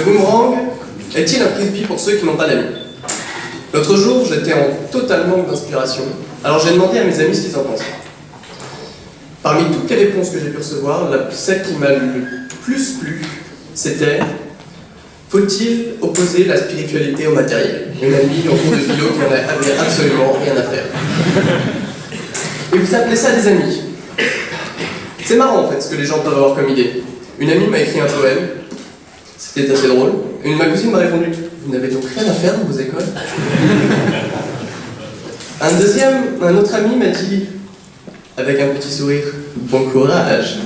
boomerang est-il un frisbee pour ceux qui n'ont pas d'amis? L'autre jour, j'étais en total manque d'inspiration, alors j'ai demandé à mes amis ce qu'ils en pensaient. Parmi toutes les réponses que j'ai pu recevoir, celle qui m'a le plus plu, c'était: faut-il opposer la spiritualité au matériel? Une amie en cours de philo qui n'en avait absolument rien à faire. Et vous appelez ça des amis? C'est marrant en fait ce que les gens peuvent avoir comme idée. Une amie m'a écrit un poème, c'était assez drôle. Et ma cousine m'a répondu: vous n'avez donc rien à faire dans vos écoles? Un autre ami m'a dit, avec un petit sourire: bon courage.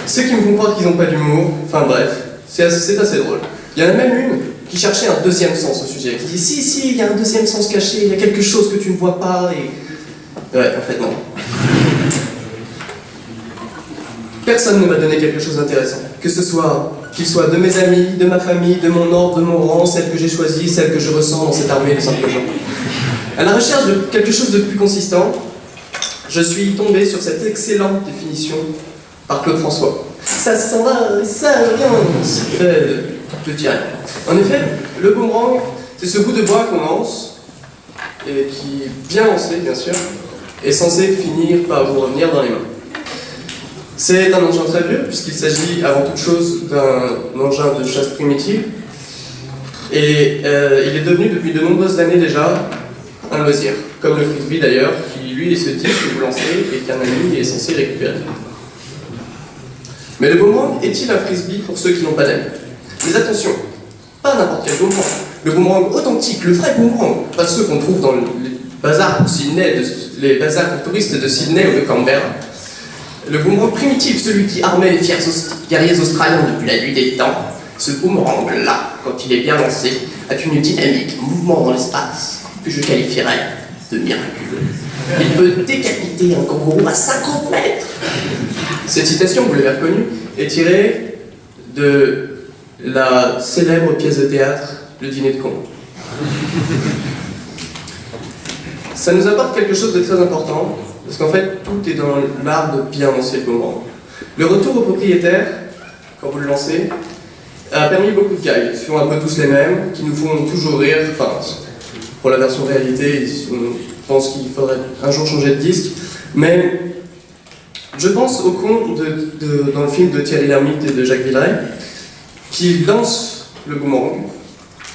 Ceux qui me font croire qu'ils n'ont pas d'humour, enfin bref, c'est assez drôle. Il y en a même une qui cherchait un deuxième sens au sujet, qui dit: si, il y a un deuxième sens caché, il y a quelque chose que tu ne vois pas, et... ouais, en fait non. Personne ne m'a donné quelque chose d'intéressant, que ce soit qu'il soit de mes amis, de ma famille, de mon ordre, de mon rang, celle que j'ai choisie, celle que je ressens dans cette armée de simples gens. À la recherche de quelque chose de plus consistant, je suis tombé sur cette excellente définition par Claude François. Ça s'en va, ça rien, je dirais. En effet, le boomerang, c'est ce bout de bois qu'on lance, et qui, bien lancé bien sûr, est censé finir par vous revenir dans les mains. C'est un engin très vieux, puisqu'il s'agit avant toute chose d'un engin de chasse primitive, et il est devenu depuis de nombreuses années déjà un loisir, comme le frisbee d'ailleurs, qui lui est ce disque que vous lancez et qu'un ami est censé récupérer. Mais le boomerang est-il un frisbee pour ceux qui n'ont pas d'amis? Mais attention, pas n'importe quel boomerang. Le boomerang authentique, le vrai boomerang, pas ceux qu'on trouve dans les bazars pour Sydney, les bazars pour touristes de Sydney ou de Canberra. Le boomerang primitif, celui qui armait les fiers guerriers australiens depuis la nuit des temps. Ce boomerang-là, quand il est bien lancé, a une dynamique, un mouvement dans l'espace que je qualifierais de miraculeux. Il peut décapiter un kangourou à 50 mètres. Cette citation, vous l'avez reconnue, est tirée de la célèbre pièce de théâtre Le Dîner de cons. Ça nous apporte quelque chose de très important, parce qu'en fait, tout est dans l'art de bien lancer le boomerang. Le retour au propriétaire, quand vous le lancez, a permis beaucoup de gags, qui sont un peu tous les mêmes, qui nous font toujours rire. Enfin, pour la version réalité, on pense qu'il faudrait un jour changer de disque, mais je pense au con dans le film de Thierry Lhermitte et de Jacques Villeray, qui lance le boomerang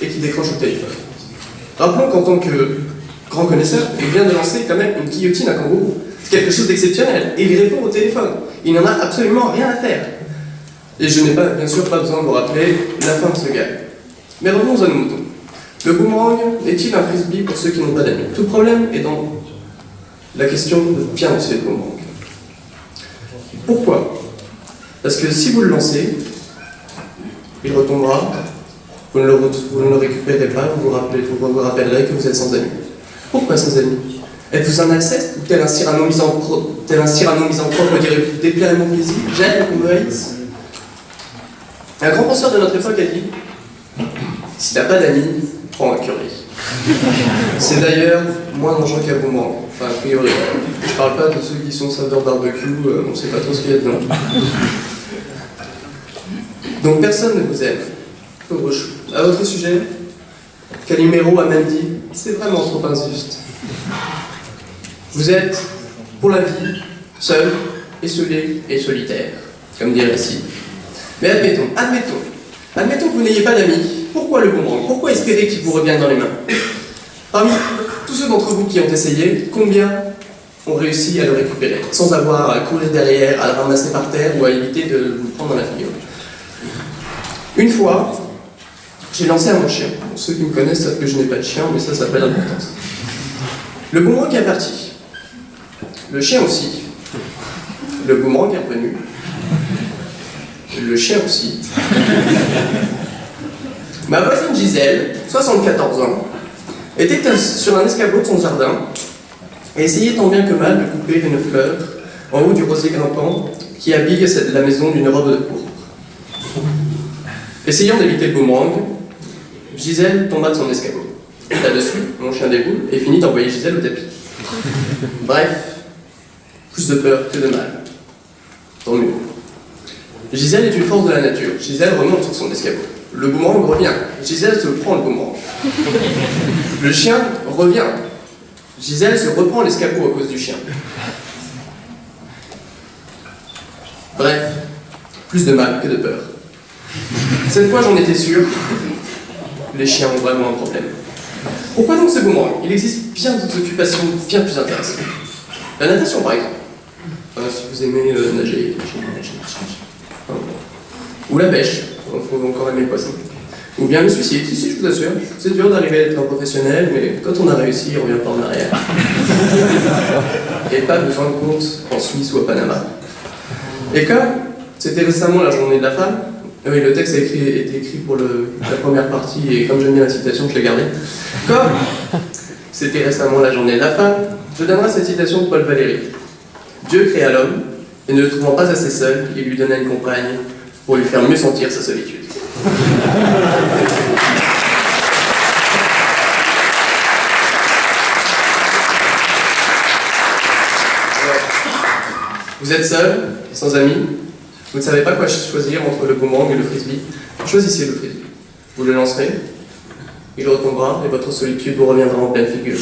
et qui décroche au téléphone. Rappelons qu'en tant que grand connaisseur, il vient de lancer quand même une guillotine à kangourou. C'est quelque chose d'exceptionnel, et il répond au téléphone. Il n'en a absolument rien à faire. Et je n'ai bien sûr pas besoin de vous rappeler la fin de ce gag. Mais revenons à nos moutons. Le boomerang est-il un frisbee pour ceux qui n'ont pas d'amis? Tout le problème est dans la question de bien lancer le boomerang. Pourquoi? Parce que si vous le lancez, il retombera, vous ne le récupérez pas, vous vous rappellerez que vous êtes sans amis. Pourquoi sans amis? Êtes-vous un Alceste ou tel un Cyrano misanthrope dirait déplaire à mon plaisir, j'aime qu'on me haïsse? Un grand penseur de notre époque a dit: si t'as pas d'amis, prends un curry. C'est d'ailleurs moins dangereux qu'un boomerang, enfin a priori. Je parle pas de ceux qui sont saveurs barbecue, on sait pas trop ce qu'il y a dedans. Donc personne ne vous aime. Pauvre chou. À votre sujet, Calimero a même dit: c'est vraiment trop injuste. Vous êtes, pour la vie, seul, esselé et solitaire, comme dirait Sid. Mais admettons que vous n'ayez pas d'amis. Pourquoi le boomerang? Pourquoi espérer qu'il vous revienne dans les mains? Parmi tous ceux d'entre vous qui ont essayé, combien ont réussi à le récupérer, sans avoir à courir derrière, à le ramasser par terre ou à éviter de vous prendre dans la figure? Une fois, j'ai lancé à mon chien. Pour ceux qui me connaissent savent que je n'ai pas de chien, mais ça n'a pas d'importance. Le boomerang est parti. Le chien aussi. Le boomerang est revenu. Le chien aussi. Ma voisine Gisèle, 74 ans, était sur un escabeau de son jardin et essayait tant bien que mal de couper une fleur en haut du rosier grimpant qui habille la maison d'une robe de pourpre. Essayant d'éviter le boomerang, Gisèle tomba de son escabeau. Là-dessus, mon chien déboule et finit d'envoyer Gisèle au tapis. Bref, plus de peur que de mal. Tant mieux. Gisèle est une force de la nature. Gisèle remonte sur son escabeau. Le boomerang revient. Gisèle se prend le boomerang. Le chien revient. Gisèle se reprend l'escabeau à cause du chien. Bref, plus de mal que de peur. Cette fois, j'en étais sûr, les chiens ont vraiment un problème. Pourquoi donc ce boomerang? Il existe bien d'autres occupations bien plus intéressantes. La natation, par exemple. Si vous aimez nager. Ou la pêche, il faut encore aimer le poisson. Ou bien le suicide, si, je vous assure. C'est dur d'arriver à être un professionnel, mais quand on a réussi, on revient pas en arrière. Et pas besoin de course en Suisse ou à Panama. Et comme c'était récemment la journée de la femme, oui, le texte a été écrit pour la première partie, et comme j'aime bien la citation, je l'ai gardée. Comme c'était récemment la journée de la femme, je donnerai cette citation de Paul Valéry. Dieu créa l'homme, et ne le trouvant pas assez seul, il lui donna une compagne pour lui faire mieux sentir sa solitude. Vous êtes seul, sans amis, vous ne savez pas quoi choisir entre le boomerang et le frisbee. Choisissez le frisbee. Vous le lancerez, il retombera et votre solitude vous reviendra en pleine figure.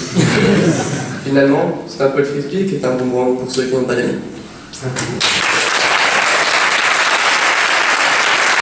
Finalement, c'est un peu le frisbee qui est un boomerang pour ceux qui n'ont pas d'amis.